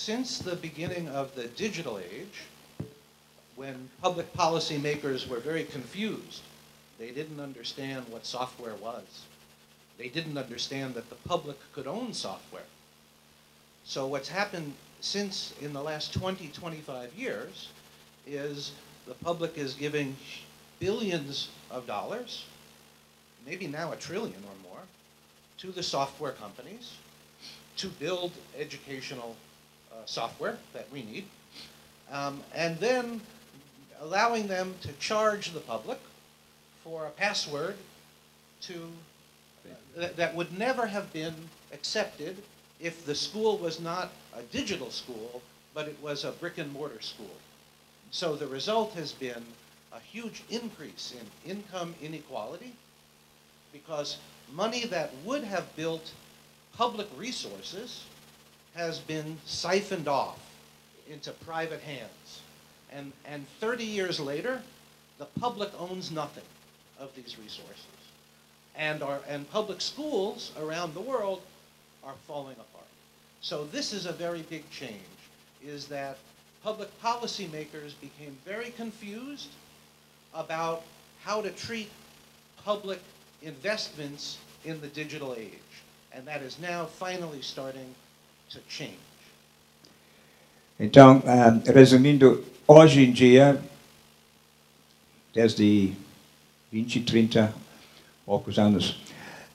since the beginning of the digital age, when public policy makers were very confused, they didn't understand what software was. They didn't understand that the public could own software. So what's happened since in the last 20, 25 years is the public is giving billions of dollars, maybe now $1 trillion or more, to the software companies to build educational software that we need, and then allowing them to charge the public for a password to that would never have been accepted if the school was not a digital school, but it was a brick and mortar school. So the result has been a huge increase in income inequality, because money that would have built public resources has been siphoned off into private hands. And 30 years later, the public owns nothing of these resources. And public schools around the world are falling apart. So this is a very big change, is that public policymakers became very confused about how to treat public investments in the digital age. And that is now finally starting to change. Então, resumindo, hoje em dia, desde 20, 30 poucos anos,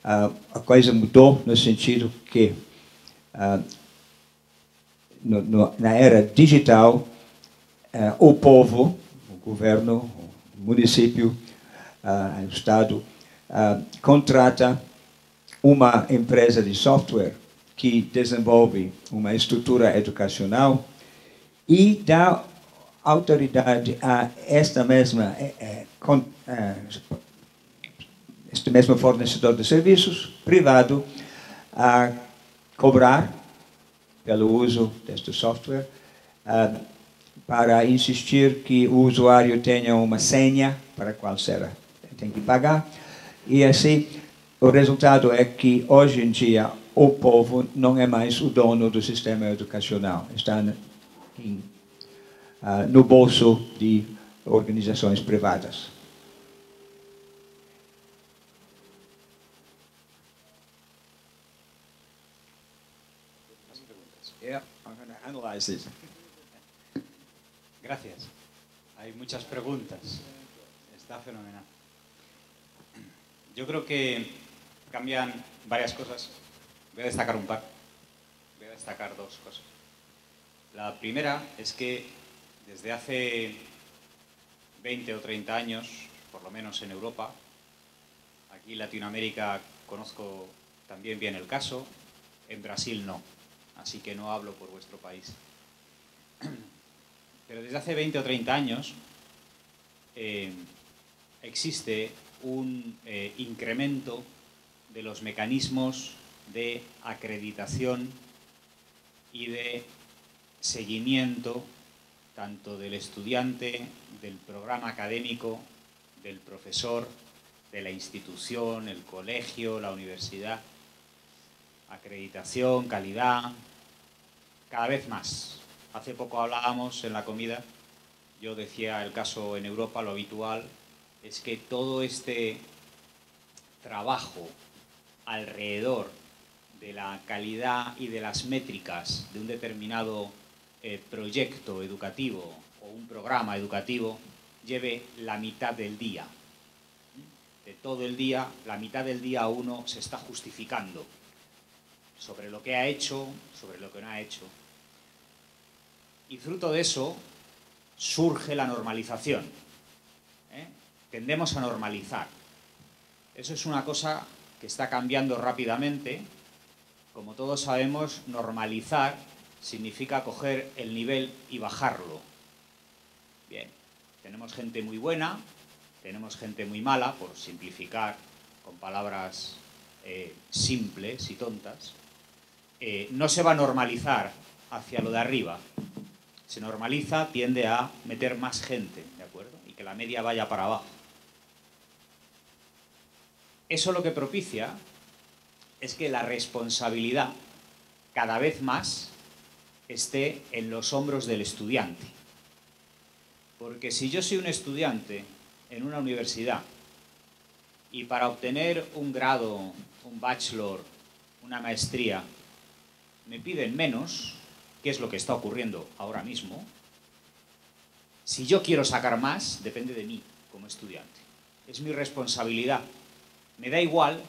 a coisa mudou no sentido que na era digital, o povo, o governo, o município, o Estado, contrata uma empresa de software que desenvolve uma estrutura educacional e dá autoridade a este mesmo fornecedor de serviços privado a cobrar pelo uso deste software, para insistir que o usuário tenha uma senha para a qual tem que pagar. E assim, o resultado é que, hoje em dia, o povo não é mais o dono do sistema educacional. Está no bolso de organizações privadas. Yeah, I'm going to analyze it. Gracias. Hay muchas preguntas. Está fenomenal. Yo creo que cambian varias cosas. Voy a destacar un par. Voy a destacar dos cosas. La primera es que desde hace 20 o 30 años, por lo menos en Europa, aquí en Latinoamérica conozco también bien el caso, en Brasil no, así que no hablo por vuestro país. Pero desde hace 20 o 30 años existe un incremento de los mecanismos de acreditación y de seguimiento tanto del estudiante, del programa académico, del profesor, de la institución, el colegio, la universidad. Acreditación, calidad, cada vez más. Hace poco hablábamos en la comida, yo decía el caso en Europa, lo habitual es que todo este trabajo alrededor de la calidad y de las métricas de un determinado proyecto educativo o un programa educativo lleve la mitad del día. De todo el día, la mitad del día uno se está justificando sobre lo que ha hecho, sobre lo que no ha hecho. Y fruto de eso surge la normalización. Tendemos a normalizar. Eso es una cosa que está cambiando rápidamente. Como todos sabemos, normalizar significa coger el nivel y bajarlo. Bien, tenemos gente muy buena, tenemos gente muy mala, por simplificar con palabras simples y tontas. No se va a normalizar hacia lo de arriba. Se normaliza, tiende a meter más gente, ¿de acuerdo? Y que la media vaya para abajo. Eso lo que propicia es que la responsabilidad cada vez más esté en los hombros del estudiante. Porque si yo soy un estudiante en una universidad y para obtener un grado, un bachelor, una maestría, me piden menos, que es lo que está ocurriendo ahora mismo, si yo quiero sacar más, depende de mí como estudiante. Es mi responsabilidad. Me da igual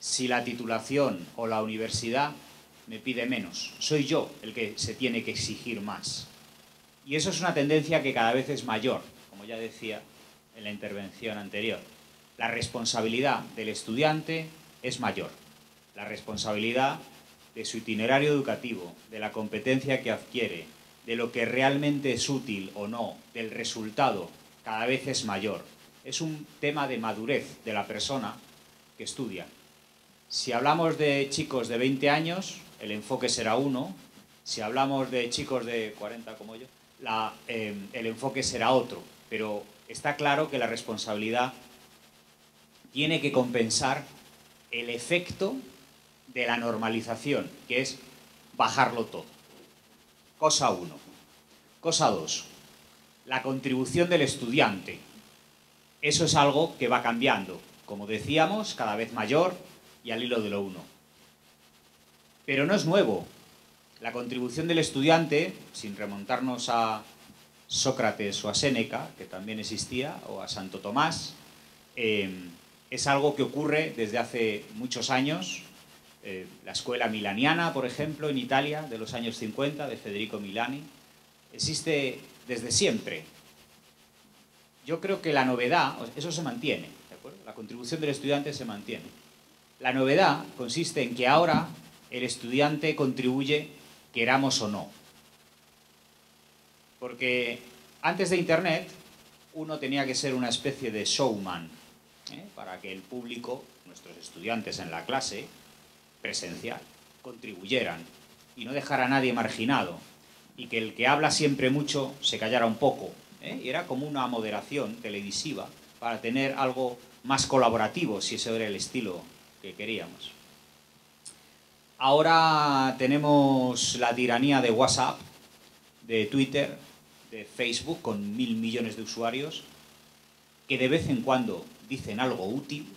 si la titulación o la universidad me pide menos. Soy yo el que se tiene que exigir más. Y eso es una tendencia que cada vez es mayor, como ya decía en la intervención anterior. La responsabilidad del estudiante es mayor. La responsabilidad de su itinerario educativo, de la competencia que adquiere, de lo que realmente es útil o no, del resultado, cada vez es mayor. Es un tema de madurez de la persona que estudia. Si hablamos de chicos de 20 años, el enfoque será uno. Si hablamos de chicos de 40 como yo, el enfoque será otro. Pero está claro que la responsabilidad tiene que compensar el efecto de la normalización, que es bajarlo todo. Cosa 1. Cosa 2. La contribución del estudiante. Eso es algo que va cambiando, como decíamos, cada vez mayor y al hilo de lo uno. Pero no es nuevo. La contribución del estudiante, sin remontarnos a Sócrates o a Séneca, que también existía, o a Santo Tomás, es algo que ocurre desde hace muchos años. La escuela milaniana, por ejemplo, en Italia, de los años 50, de Federico Milani, existe desde siempre. Yo creo que la novedad, eso se mantiene, ¿de acuerdo? La contribución del estudiante se mantiene. La novedad consiste en que ahora el estudiante contribuye, queramos o no. Porque antes de Internet, uno tenía que ser una especie de showman, para que el público, nuestros estudiantes en la clase presencial, contribuyeran y no dejar a nadie marginado, y que el que habla siempre mucho se callara un poco, y era como una moderación televisiva para tener algo más colaborativo, si ese era el estilo que queríamos. Ahora tenemos la tiranía de WhatsApp, de Twitter, de Facebook, con 1000 millones de usuarios, que de vez en cuando dicen algo útil,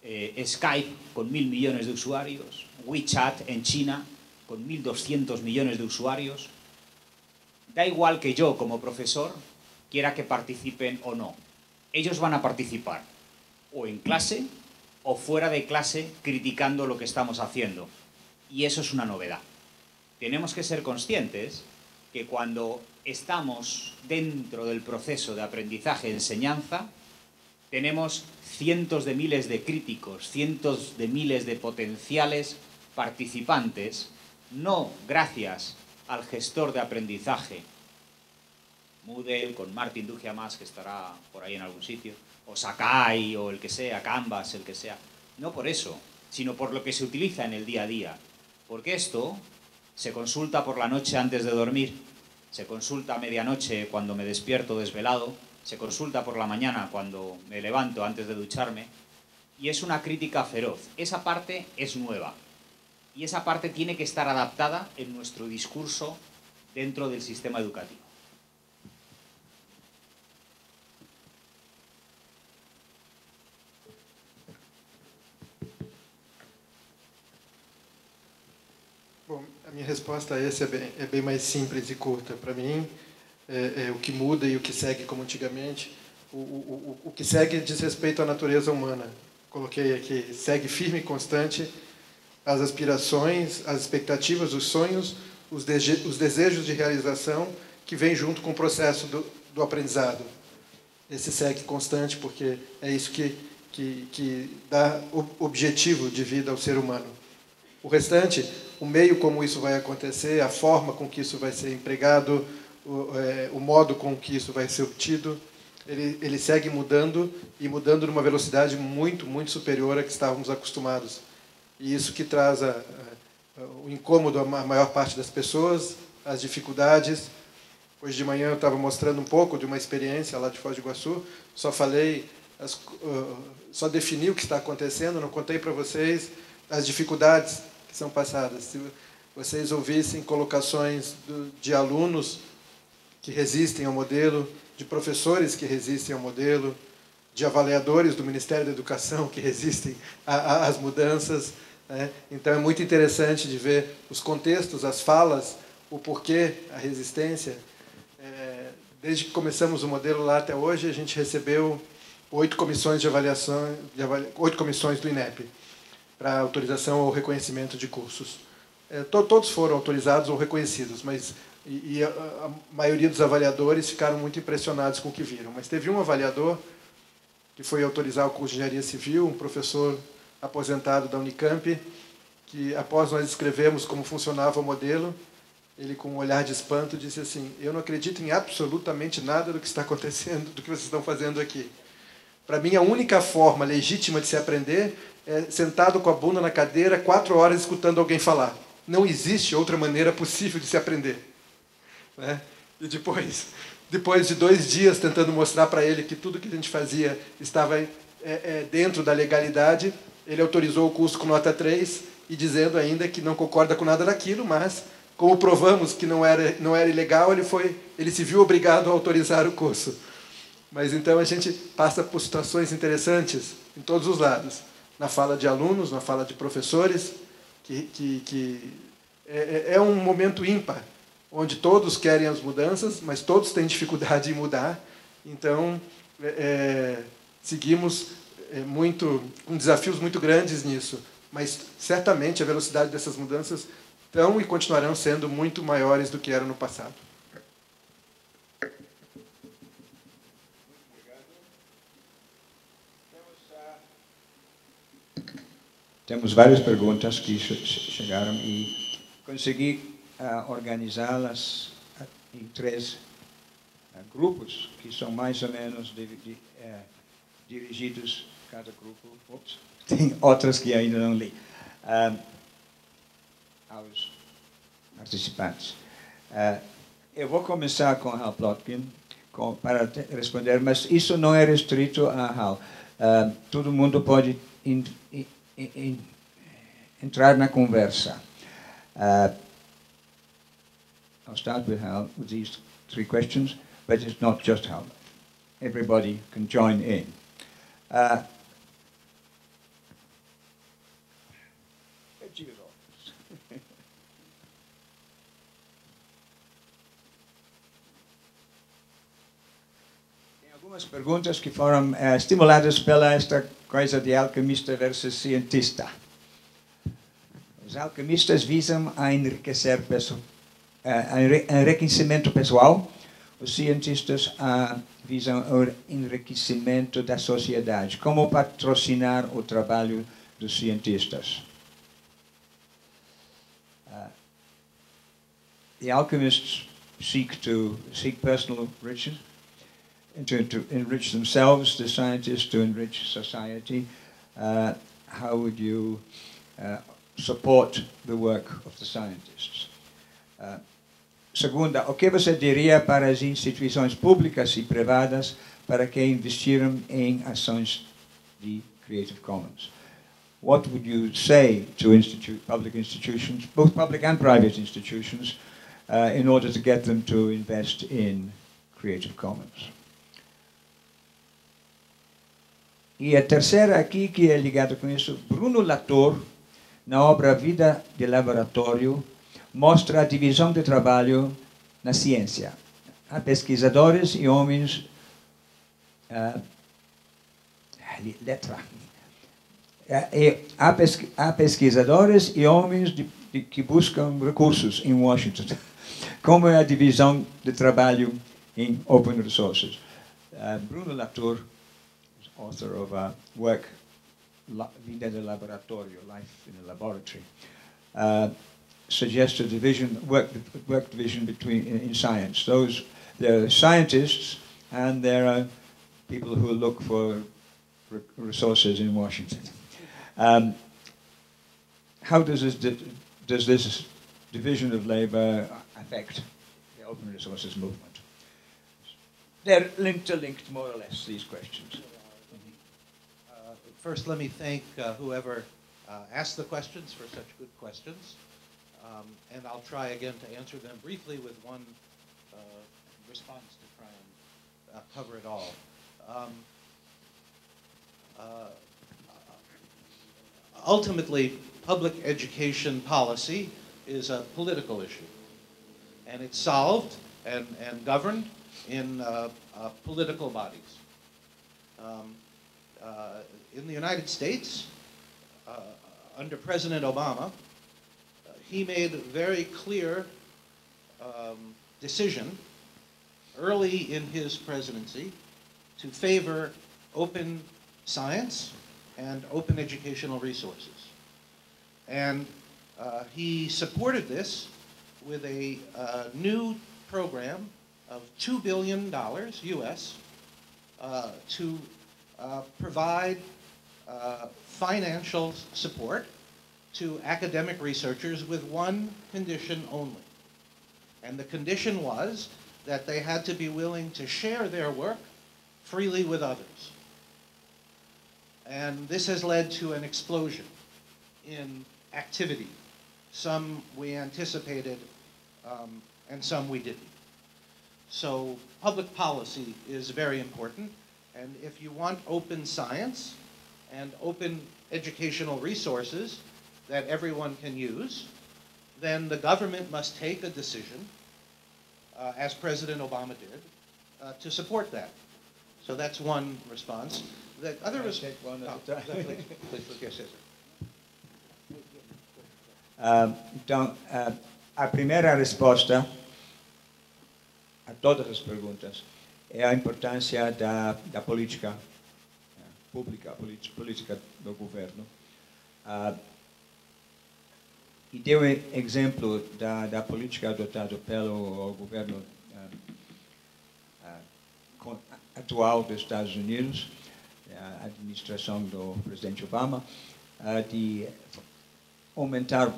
Skype con 1000 millones de usuarios, WeChat en China con 1200 millones de usuarios. Da igual que yo, como profesor, quiera que participen o no. Ellos van a participar o en clase o fuera de clase criticando lo que estamos haciendo. Y eso es una novedad. Tenemos que ser conscientes que cuando estamos dentro del proceso de aprendizaje-enseñanza, tenemos cientos de miles de críticos, cientos de miles de potenciales participantes, no gracias al gestor de aprendizaje, Moodle, con Martin Dugiamas, que estará por ahí en algún sitio, o Sakai, o el que sea, Canvas, el que sea. No por eso, sino por lo que se utiliza en el día a día. Porque esto se consulta por la noche antes de dormir, se consulta a medianoche cuando me despierto desvelado, se consulta por la mañana cuando me levanto antes de ducharme, y es una crítica feroz. Esa parte es nueva, y esa parte tiene que estar adaptada en nuestro discurso dentro del sistema educativo. Bom, a minha resposta a esse é bem mais simples e curta. Para mim, o que muda e o que segue como antigamente. O que segue diz respeito à natureza humana. Coloquei aqui, segue firme e constante as aspirações, as expectativas, os sonhos, os desejos de realização que vêm junto com o processo do aprendizado. Esse segue constante porque é isso que dá o objetivo de vida ao ser humano. O restante, o meio como isso vai acontecer, a forma com que isso vai ser empregado, o modo com que isso vai ser obtido, ele segue mudando e mudando numa velocidade muito, muito superior à que estávamos acostumados. E isso que traz o incômodo à maior parte das pessoas, as dificuldades. Hoje de manhã eu estava mostrando um pouco de uma experiência lá de Foz do Iguaçu, só defini o que está acontecendo, não contei para vocês as dificuldades que são passadas. vocês ouvissem colocações de alunos que resistem ao modelo, de professores que resistem ao modelo, de avaliadores do Ministério da Educação que resistem às mudanças, né? Então é muito interessante de ver os contextos, as falas, o porquê, a resistência. Desde que começamos o modelo lá até hoje, a gente recebeu 8 comissões de avaliação, 8 comissões do INEP para autorização ou reconhecimento de cursos. Todos foram autorizados ou reconhecidos, mas a maioria dos avaliadores ficaram muito impressionados com o que viram. Mas teve um avaliador que foi autorizar o curso de Engenharia Civil, um professor aposentado da Unicamp, que após nós escrevermos como funcionava o modelo, ele, com um olhar de espanto, disse assim: eu não acredito em absolutamente nada do que está acontecendo, do que vocês estão fazendo aqui. Para mim, a única forma legítima de se aprender é sentado com a bunda na cadeira, 4 horas escutando alguém falar. Não existe outra maneira possível de se aprender. Né? E depois de 2 dias tentando mostrar para ele que tudo que a gente fazia estava dentro da legalidade, ele autorizou o curso com nota 3 e dizendo ainda que não concorda com nada daquilo, mas, como provamos que não era ilegal, ele se viu obrigado a autorizar o curso. Mas então a gente passa por situações interessantes em todos os lados. Na fala de alunos, na fala de professores, que é um momento ímpar, onde todos querem as mudanças, mas todos têm dificuldade em mudar. Então, seguimos com desafios muito grandes nisso, mas certamente a velocidade dessas mudanças estão e continuarão sendo muito maiores do que eram no passado. Temos várias perguntas que chegaram e consegui organizá-las em 3 grupos, que são mais ou menos dirigidos, cada grupo. Tem outras que ainda não li. Aos participantes. Eu vou começar com Hal Plotkin para responder, mas isso não é restrito a Hal. Todo mundo pode entrar na conversa. I'll start with Hal with these 3 questions, but it's not just Hal. Everybody can join in. Tem algumas perguntas que foram estimuladas pela esta coisa de alquimista versus cientista. Os alquimistas visam a enriquecer enriquecimento pessoal, os cientistas visam o enriquecimento da sociedade. Como patrocinar o trabalho dos cientistas? The alchemists seek personal riches, to enrich themselves, the scientists to enrich society. How would you support the work of the scientists? Segunda, o que você diria para as instituições públicas e privadas para que investiram em ações de Creative Commons? What would you say to public institutions, both public and private institutions, in order to get them to invest in Creative Commons? E a terceira aqui, que é ligada com isso, Bruno Latour, na obra Vida de Laboratório, mostra a divisão de trabalho na ciência. Há pesquisadores e homens... Há pesquisadores e homens que buscam recursos em Washington. Como é a divisão de trabalho em Open Resources? Bruno Latour, author of a work, Vida de Laboratório, Life in a Laboratory, suggests a work division in science. There are scientists and there are people who look for resources in Washington. How does this division of labor affect the open resources movement? They're interlinked, more or less, these questions. First, let me thank whoever asked the questions for such good questions. And I'll try again to answer them briefly with one response to try and cover it all. Ultimately, public education policy is a political issue, and it's solved and governed in political bodies. In the United States, under President Obama, he made a very clear decision early in his presidency to favor open science and open educational resources. And he supported this with a new program of $2 billion US to provide financial support to academic researchers with one condition only. And the condition was that they had to be willing to share their work freely with others. And this has led to an explosion in activity. Some we anticipated, and some we didn't. So public policy is very important, and if you want open science and open educational resources that everyone can use, then the government must take a decision, as President Obama did, to support that. So that's one response. The other response. One at a time. Please, yes, yes. Então, a primeira resposta a todas as perguntas é a importância da política pública, política do governo. E deu exemplo da política adotada pelo governo atual dos Estados Unidos, a administração do presidente Obama, de aumentar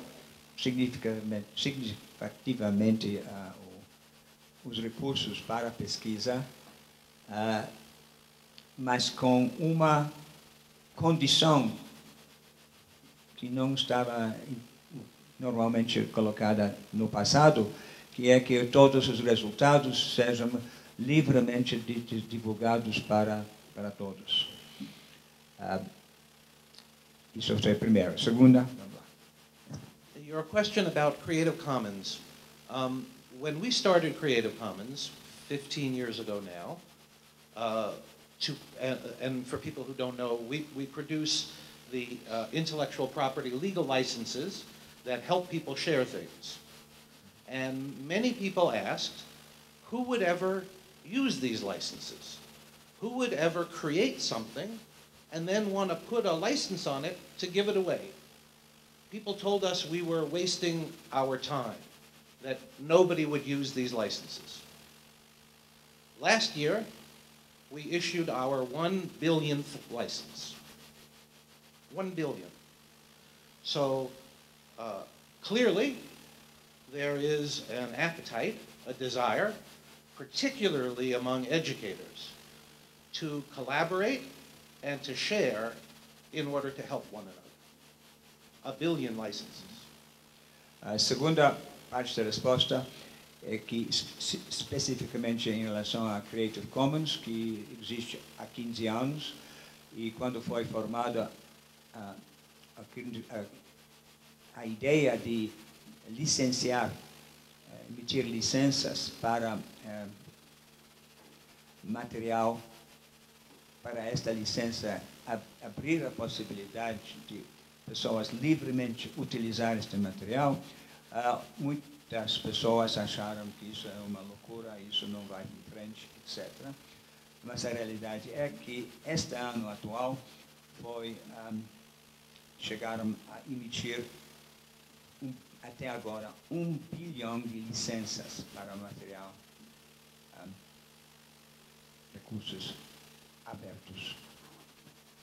significativamente os recursos para a pesquisa, mas com uma condição que não estava normalmente colocada no passado, que é que todos os resultados sejam livremente divulgados para todos. Isso é a primeira. Segunda. Your question about Creative Commons. When we started Creative Commons 15 years ago now, and for people who don't know, we produce the intellectual property legal licenses that help people share things. And many people asked, who would ever use these licenses? Who would ever create something and then want to put a license on it to give it away? People told us we were wasting our time, that nobody would use these licenses. Last year, we issued our 1 billionth license. 1 billion. So clearly, there is an appetite, a desire, particularly among educators, to collaborate and to share in order to help one another. 1 billion licenses. A segunda parte da resposta é que, especificamente em relação a Creative Commons, que existe há 15 anos, e quando foi formada a ideia de licenciar, emitir licenças para material, para esta licença abrir a possibilidade de pessoas livremente utilizar este material, muitas pessoas acharam que isso é uma loucura, isso não vai em frente, etc. Mas a realidade é que este ano atual chegaram a emitir até agora 1 bilhão de licenças para material, recursos abertos.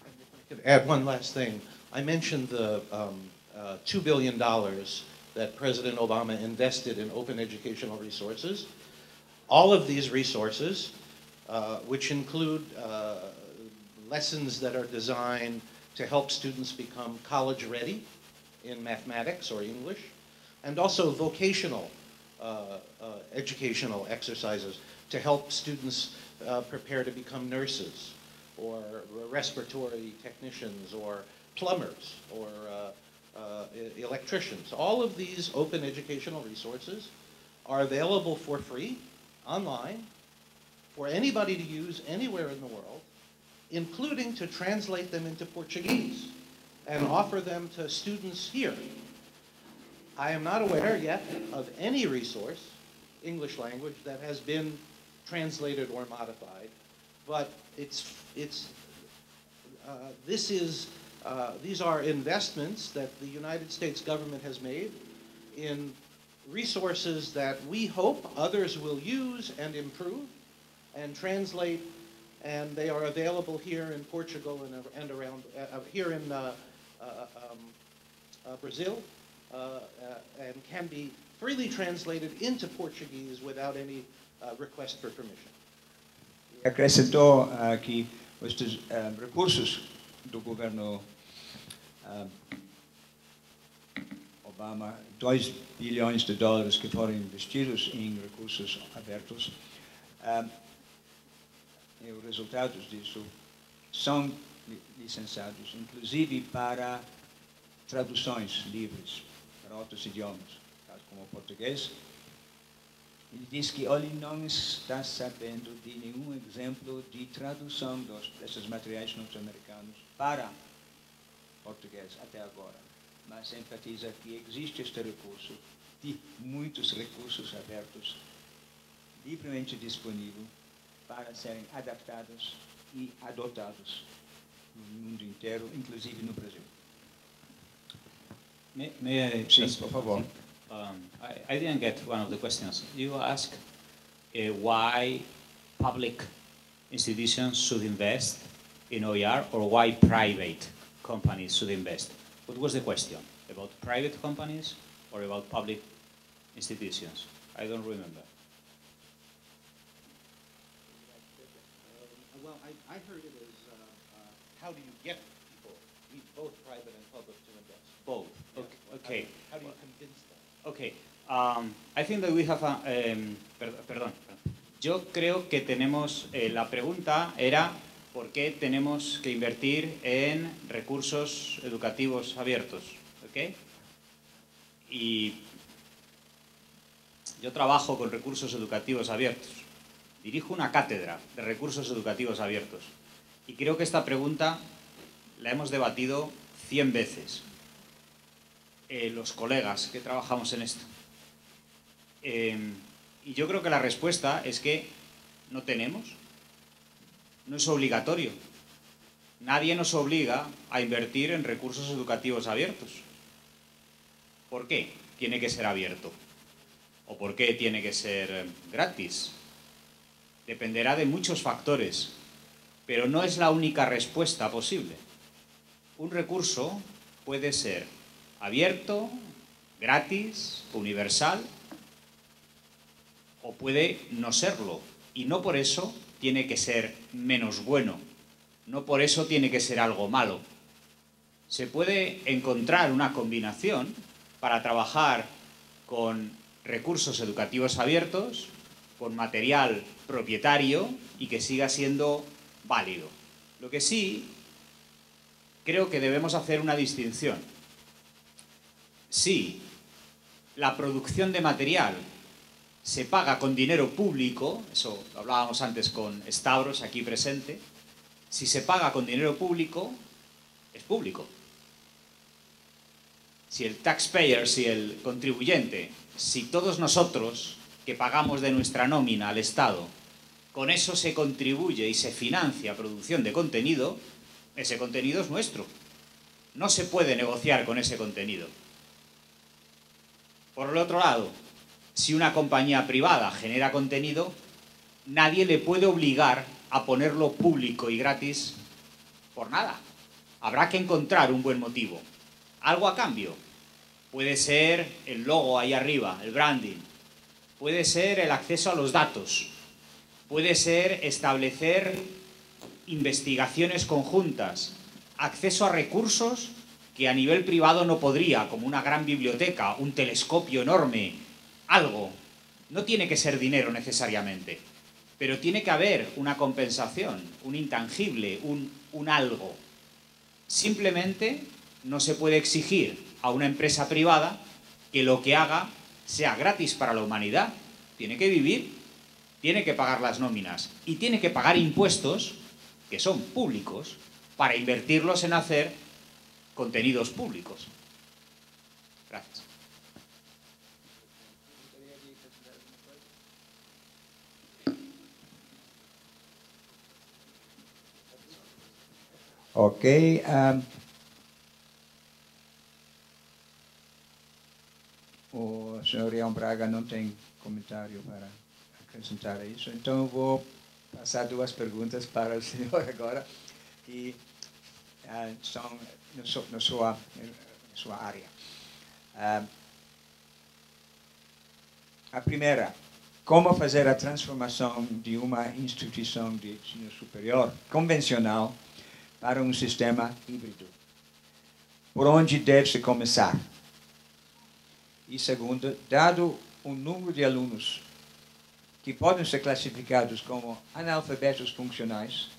I could add one last thing. I mentioned the $2 billion that President Obama invested in open educational resources. All of these resources, which include lessons that are designed to help students become college ready in mathematics or English, and also vocational educational exercises to help students prepare to become nurses or respiratory technicians or plumbers or electricians. All of these open educational resources are available for free online for anybody to use anywhere in the world, including to translate them into Portuguese and offer them to students here. I am not aware yet of any resource, English language, that has been translated or modified, but these are investments that the United States government has made in resources that we hope others will use and improve and translate, and they are available here in Portugal and around here in Brazil, and can be freely translated into Portuguese without any request for permission. Acrescentou que estes recursos do governo Obama, 2 bilhões de dólares que foram investidos em recursos abertos, e os resultados disso são licenciados, inclusive para traduções livres para outros idiomas, como o português. Ele diz que ele não está sabendo de nenhum exemplo de tradução desses materiais norte-americanos para português até agora, mas enfatiza que existe este recurso, de muitos recursos abertos, livremente disponível para serem adaptados e adotados no mundo inteiro, inclusive no Brasil. May I, Sim, por favor. I didn't get one of the questions. You asked why public institutions should invest in OER or why private companies should invest. What was the question? About private companies or about public institutions? I don't remember. Well, I heard it as how do you get people, both private and public, to invest? Both. Okay. How do you convince them? Okay. I think that we have a... perdón. Yo creo que tenemos... la pregunta era por qué tenemos que invertir en recursos educativos abiertos. ¿Okay? Y yo trabajo con recursos educativos abiertos. Dirijo una cátedra de recursos educativos abiertos. Y creo que esta pregunta la hemos debatido 100 veces. Los colegas que trabajamos en esto. Y yo creo que la respuesta es que no tenemos. No es obligatorio. Nadie nos obliga a invertir en recursos educativos abiertos. ¿Por qué tiene que ser abierto? ¿O por qué tiene que ser gratis? Dependerá de muchos factores, pero no es la única respuesta posible. Un recurso puede ser abierto, gratis, universal, o puede no serlo. Y no por eso tiene que ser menos bueno. No por eso tiene que ser algo malo. Se puede encontrar una combinación para trabajar con recursos educativos abiertos, con material propietario y que siga siendo válido. Lo que sí, creo que debemos hacer una distinción. Si la producción de material se paga con dinero público, eso lo hablábamos antes con Stavros aquí presente, si se paga con dinero público, es público. Si el taxpayer, si el contribuyente, si todos nosotros que pagamos de nuestra nómina al Estado, con eso se contribuye y se financia producción de contenido, ese contenido es nuestro. No se puede negociar con ese contenido. Por el otro lado, si una compañía privada genera contenido, nadie le puede obligar a ponerlo público y gratis por nada. Habrá que encontrar un buen motivo. Algo a cambio. Puede ser el logo ahí arriba, el branding. Puede ser el acceso a los datos. Puede ser establecer investigaciones conjuntas. Acceso a recursos que a nivel privado no podría, como una gran biblioteca, un telescopio enorme, algo. No tiene que ser dinero necesariamente, pero tiene que haber una compensación, un intangible, un algo. Simplemente no se puede exigir a una empresa privada que lo que haga sea gratis para la humanidad. Tiene que vivir, tiene que pagar las nóminas y tiene que pagar impuestos, que son públicos, para invertirlos en hacer contenidos públicos. Gracias. Ok. O senhor Ian Braga não tem comentário para acrescentar a isso, então eu vou passar duas perguntas para o senhor agora, que são na sua área. A primeira, como fazer a transformação de uma instituição de ensino superior convencional para um sistema híbrido? Por onde deve-se começar? E segundo, dado o número de alunos que podem ser classificados como analfabetos funcionais,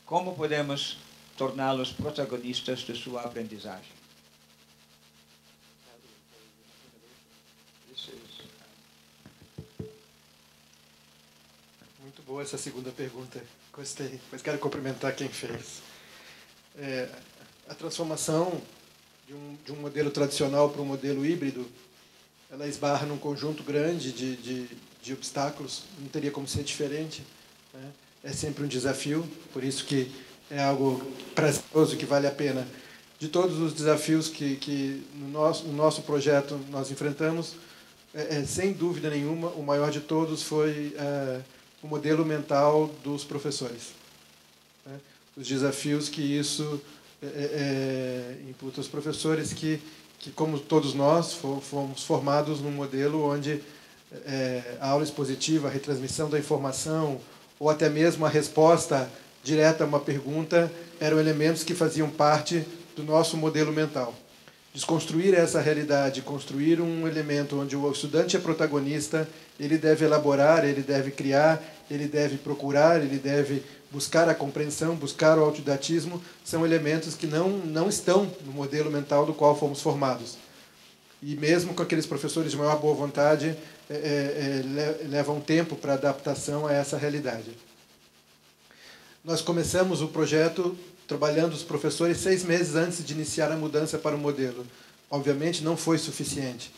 como podemos torná-los protagonistas de sua aprendizagem? Muito boa essa segunda pergunta. Gostei, mas quero cumprimentar quem fez. A transformação de um modelo tradicional para um modelo híbrido, ela esbarra num conjunto grande de obstáculos, não teria como ser diferente, né? É sempre um desafio, por isso que é algo prazeroso, que vale a pena. De todos os desafios que no nosso projeto nós enfrentamos, sem dúvida nenhuma, o maior de todos foi o modelo mental dos professores, né? Os desafios que isso imputa aos professores, que como todos nós fomos formados num modelo onde a aula expositiva, a retransmissão da informação, ou até mesmo a resposta direta a uma pergunta, eram elementos que faziam parte do nosso modelo mental. Desconstruir essa realidade, construir um elemento onde o estudante é protagonista, ele deve elaborar, ele deve criar, ele deve procurar, ele deve buscar a compreensão, buscar o autodidatismo, são elementos que não estão no modelo mental do qual fomos formados. E mesmo com aqueles professores de maior boa vontade, leva um tempo para adaptação a essa realidade. Nós começamos o projeto trabalhando os professores 6 meses antes de iniciar a mudança para o modelo. Obviamente não foi suficiente.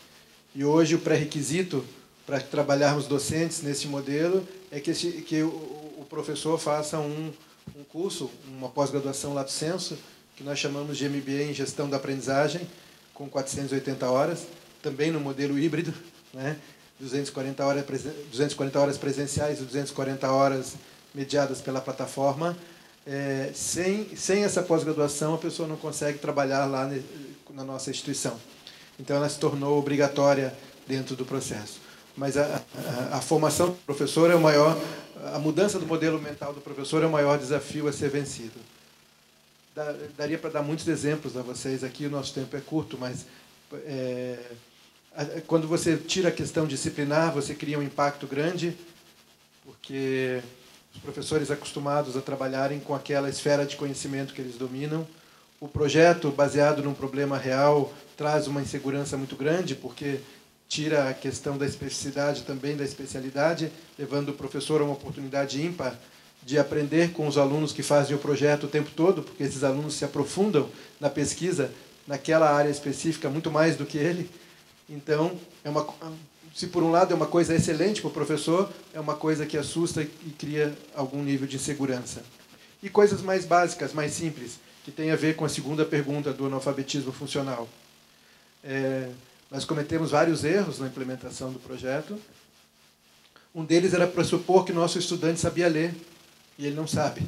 E hoje o pré-requisito para trabalharmos docentes nesse modelo é que o professor faça um curso, uma pós-graduação lato sensu, que nós chamamos de MBA em Gestão da Aprendizagem, com 480 horas, também no modelo híbrido, né? 240 horas presenciais e 240 horas mediadas pela plataforma. Sem essa pós-graduação, a pessoa não consegue trabalhar lá na nossa instituição. Então, ela se tornou obrigatória dentro do processo. Mas a formação do professor é o maior, a mudança do modelo mental do professor é o maior desafio a ser vencido. Daria para dar muitos exemplos a vocês aqui, o nosso tempo é curto, mas quando você tira a questão disciplinar, você cria um impacto grande, porque os professores acostumados a trabalharem com aquela esfera de conhecimento que eles dominam. O projeto, baseado num problema real, traz uma insegurança muito grande, porque tira a questão da especificidade também da especialidade, levando o professor a uma oportunidade ímpar de aprender com os alunos que fazem o projeto o tempo todo, porque esses alunos se aprofundam na pesquisa, naquela área específica, muito mais do que ele. Então, se por um lado é uma coisa excelente para o professor, é uma coisa que assusta e cria algum nível de insegurança. E coisas mais básicas, mais simples, que tem a ver com a segunda pergunta do analfabetismo funcional. Nós cometemos vários erros na implementação do projeto. Um deles era pressupor que nosso estudante sabia ler, e ele não sabe.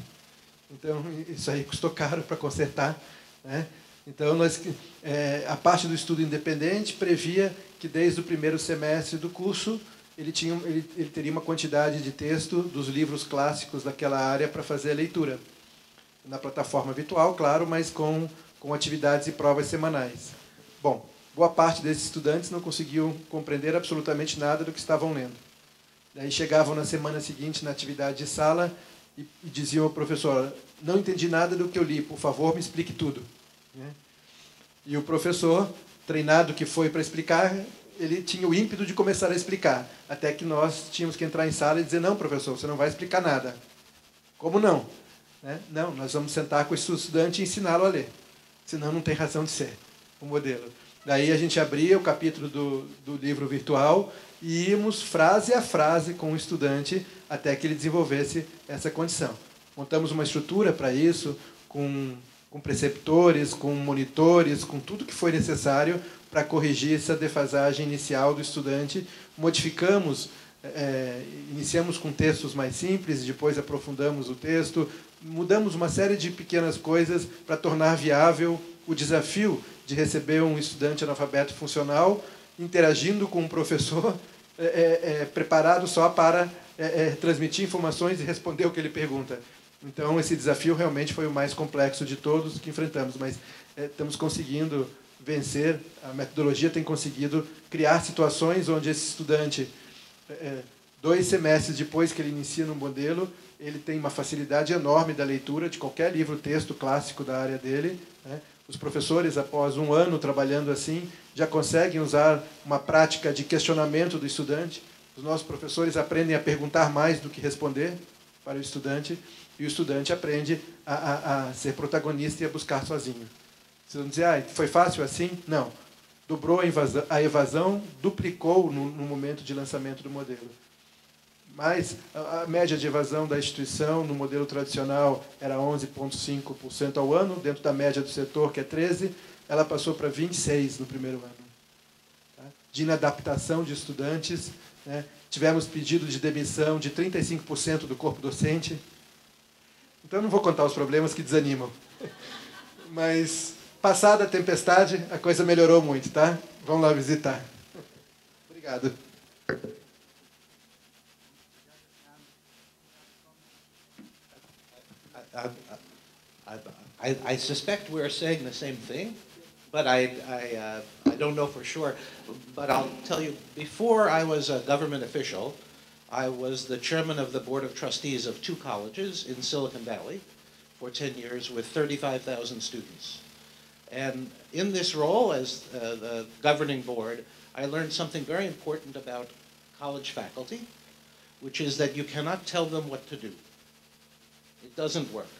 Então, isso aí custou caro para consertar, né? Então, a parte do estudo independente previa que, desde o primeiro semestre do curso, ele teria uma quantidade de texto dos livros clássicos daquela área para fazer a leitura. Na plataforma virtual, claro, mas com com atividades e provas semanais. Bom, boa parte desses estudantes não conseguiam compreender absolutamente nada do que estavam lendo. Daí chegavam na semana seguinte na atividade de sala e diziam ao professor: não entendi nada do que eu li, por favor, me explique tudo. E o professor, treinado que foi para explicar, ele tinha o ímpeto de começar a explicar, até que nós tínhamos que entrar em sala e dizer: não, professor, você não vai explicar nada. Como não? Não, nós vamos sentar com esse estudante e ensiná-lo a ler, senão não tem razão de ser o modelo. Daí a gente abria o capítulo do livro virtual e íamos frase a frase com o estudante até que ele desenvolvesse essa condição. Montamos uma estrutura para isso, com preceptores, com monitores, com tudo que foi necessário para corrigir essa defasagem inicial do estudante. Modificamos, iniciamos com textos mais simples, depois aprofundamos o texto, mudamos uma série de pequenas coisas para tornar viável o desafio de receber um estudante analfabeto funcional interagindo com um professor preparado só para transmitir informações e responder o que ele pergunta. Então, esse desafio realmente foi o mais complexo de todos que enfrentamos, mas estamos conseguindo vencer, a metodologia tem conseguido criar situações onde esse estudante, 2 semestres depois que ele inicia no modelo, ele tem uma facilidade enorme da leitura de qualquer livro-texto clássico da área dele. Os professores, após 1 ano trabalhando assim, já conseguem usar uma prática de questionamento do estudante. Os nossos professores aprendem a perguntar mais do que responder para o estudante, e o estudante aprende a ser protagonista e a buscar sozinho. Vocês vão dizer: foi fácil assim? Não. Dobrou a evasão, duplicou no momento de lançamento do modelo. Mas a média de evasão da instituição no modelo tradicional era 11,5% ao ano, dentro da média do setor, que é 13%, ela passou para 26% no primeiro ano. De inadaptação de estudantes, tivemos pedido de demissão de 35% do corpo docente. Então, eu não vou contar os problemas que desanimam. Mas, passada a tempestade, a coisa melhorou muito, tá? Vamos lá visitar. Obrigado. I suspect we're saying the same thing, but I don't know for sure. But I'll tell you, before I was a government official, I was the chairman of the board of trustees of 2 colleges in Silicon Valley for 10 years with 35,000 students. And in this role as the governing board, I learned something very important about college faculty, which is that you cannot tell them what to do. It doesn't work.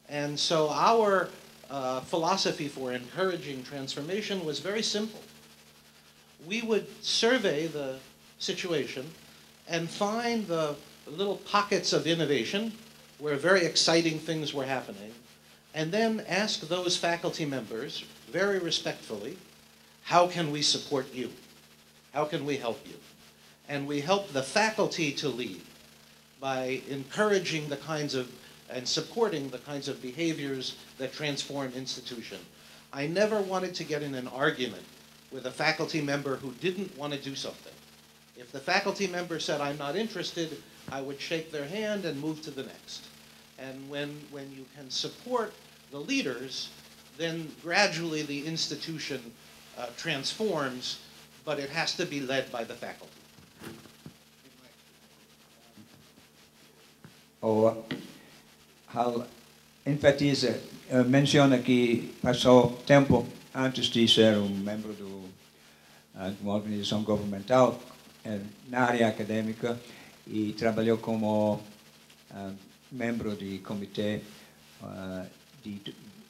And so our philosophy for encouraging transformation was very simple. We would survey the situation and find the little pockets of innovation where very exciting things were happening, and then ask those faculty members, very respectfully, how can we support you? How can we help you? And we help the faculty to lead by encouraging the kinds of, and supporting the kinds of behaviors that transform institution. I never wanted to get in an argument with a faculty member who didn't want to do something. If the faculty member said, I'm not interested, I would shake their hand and move to the next. And when you can support the leaders, then gradually the institution transforms, but it has to be led by the faculty. Hal enfatiza, menciona que passou tempo antes de ser membro de uma organização governamental na área acadêmica e trabalhou como membro de comitê de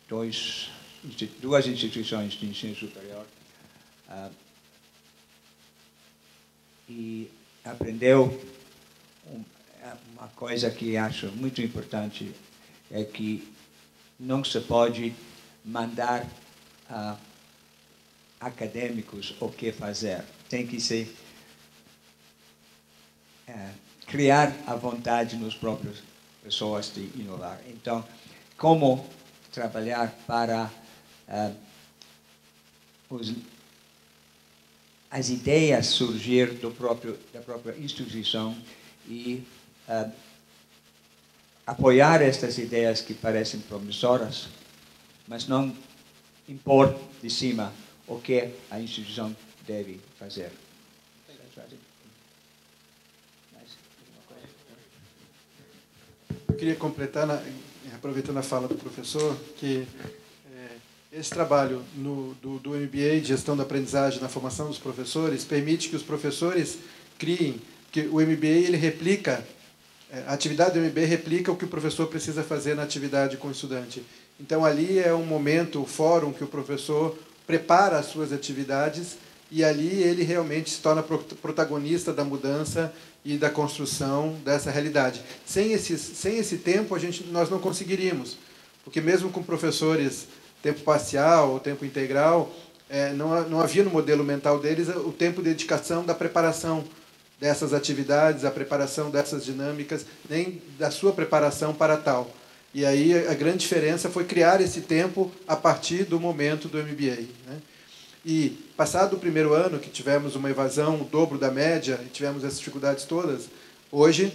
duas instituições de ensino superior e aprendeu uma coisa que acho muito importante, é que não se pode mandar acadêmicos o que fazer. Tem que ser criar a vontade nos próprios pessoas de inovar. Então, como trabalhar para as ideias surgir da própria instituição e apoiar estas ideias que parecem promissoras, mas não impor de cima o que a instituição deve fazer. Eu queria completar, aproveitando a fala do professor, que esse trabalho do MBA de gestão da aprendizagem na formação dos professores permite que os professores criem, que o MBA ele replica, a atividade do MBA replica o que o professor precisa fazer na atividade com o estudante. Então, ali é um momento, o fórum, que o professor prepara as suas atividades e ali ele realmente se torna protagonista da mudança e da construção dessa realidade. Sem esse tempo, nós não conseguiríamos, porque mesmo com professores tempo parcial ou tempo integral, não havia no modelo mental deles o tempo de dedicação da preparação dessas atividades, a preparação dessas dinâmicas, nem da sua preparação para tal. E aí a grande diferença foi criar esse tempo a partir do momento do MBA, né? E passado o primeiro ano, que tivemos uma evasão, o dobro da média, e tivemos essas dificuldades todas, hoje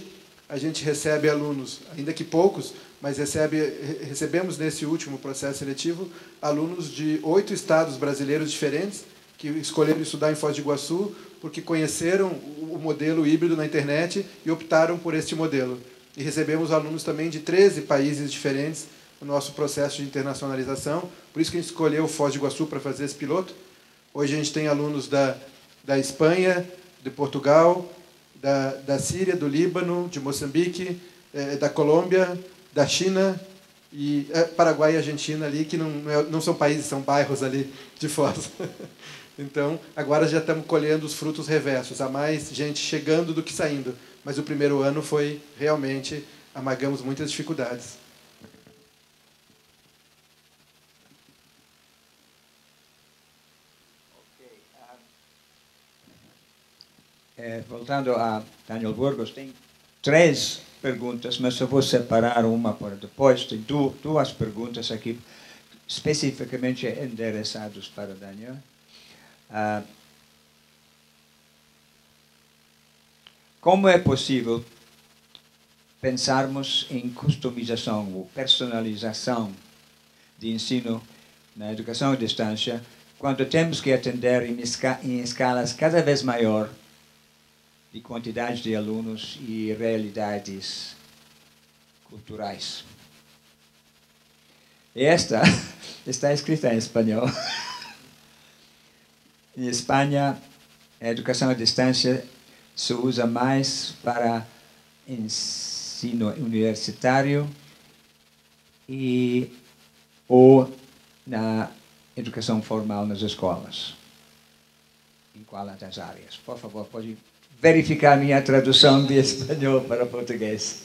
a gente recebe alunos, ainda que poucos, mas recebemos nesse último processo seletivo alunos de 8 estados brasileiros diferentes que escolheram estudar em Foz do Iguaçu porque conheceram o modelo híbrido na internet e optaram por este modelo. E recebemos alunos também de 13 países diferentes no nosso processo de internacionalização, por isso que a gente escolheu Foz do Iguaçu para fazer esse piloto. Hoje a gente tem alunos da Espanha, de Portugal, da Síria, do Líbano, de Moçambique, da Colômbia, da China, e Paraguai e Argentina ali, que não são países, são bairros ali de Foz. Então, agora já estamos colhendo os frutos reversos. Há mais gente chegando do que saindo. Mas o primeiro ano foi realmente, amargamos muitas dificuldades. Voltando a Daniel Burgos, tem 3 perguntas, mas eu vou separar uma para depois. Tem 2 perguntas aqui, especificamente endereçadas para Daniel. Como é possível pensarmos em customização ou personalização de ensino na educação à distância quando temos que atender em escalas cada vez maior de quantidade de alunos e realidades culturais? Esta está escrita em espanhol. Em Espanha, a educação à distância se usa mais para ensino universitário ou na educação formal nas escolas. Em qual das áreas? Por favor, pode verificar minha tradução de espanhol para português.